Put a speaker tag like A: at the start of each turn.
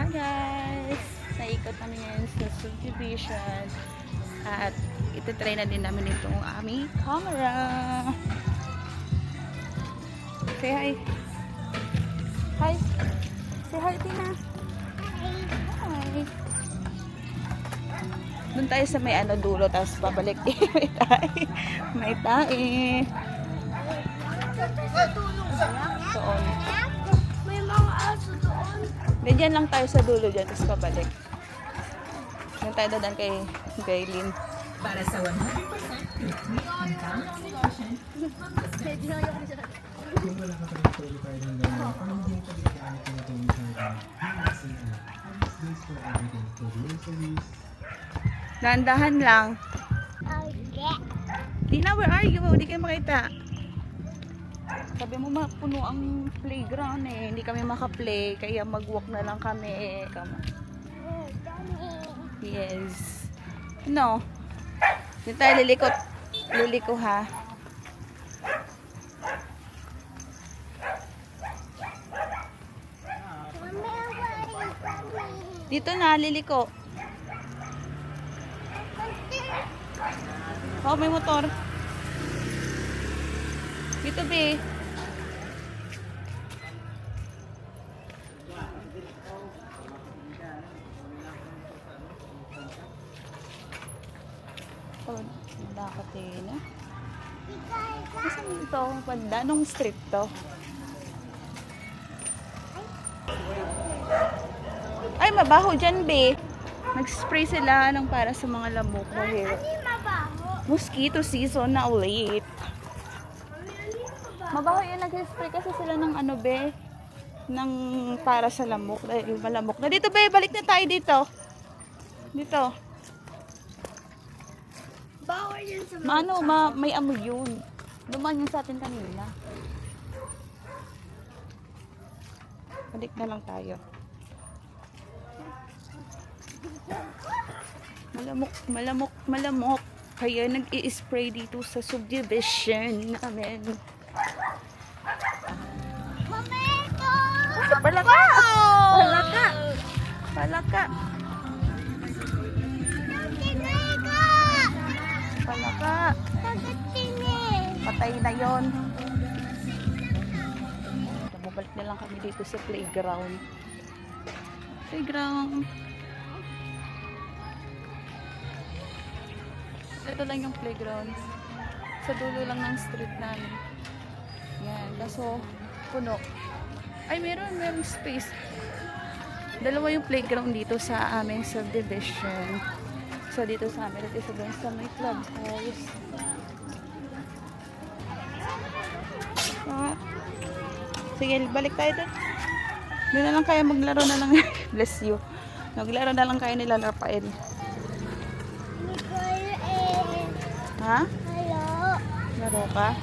A: guys, naikot kami ngayon sa subdivision at ito-try na din namin itong aming camera. Say hi. Hi. Say hi, Tina. Hi. Doon tayo sa may dulo, tapos pabalik. May tae. May tae. Doon.
B: May mga aso doon.
A: Diyan lang tayo sa dulo dyan, tapos pabalik. Doon tayo dadaan kay Gaylin.
C: Para sa 100%
D: Kung wala ka pa rin tulog tayo ng gano'n, kung hindi mo pa rin gamit yung ito yung days for everything. For groceries.
A: Dahan-dahan lang.
B: Okay.
A: Tina, where are you? Hindi kayo makita. Sabi mo puno ang playground eh. Hindi kami makaplay. Kaya mag-walk na lang kami. Yes. No. Hindi tayo lilikot. Liliko ha. Dito na, liliko. Oh, may motor. Dito, be. Oh, nakatina. Saan ito? Banda? Anong street to? Ay, mabaho dyan, be. Nag-spray sila ng para sa mga lamok. Dahil
B: Ano yung mabaho?
A: mosquito season na ulit.
B: Ano yung mabaho?
A: Mabaho yun, nag-spray kasi sila ng be, ng para sa lamok. Dahil malamok na. Dito, be, balik na tayo dito. Dito.
B: Bawal yun sa mga
A: May amoy yun. Dumaan yun sa atin kanina. Balik na lang tayo. Malamok. Kaya nag-i-spray dito sa subdivision namin.
B: Tomato!
A: Palaka! Palaka! Patay na yon. Bumalik na lang kami dito sa playground. Ito lang yung playground. Sa dulo lang ng street namin. Yan. Kaso, puno. Ay, meron space. Dalawa yung playground dito sa aming subdivision. So, dito sa amin. At isa doon sa may clubhouse. Sige, balik tayo doon. Doon na lang kaya maglaro na lang. Bless you. Maglaro na lang kaya nila Rafael.
B: Nicole eh.
A: Ha?
B: Hello.
A: Laro ka?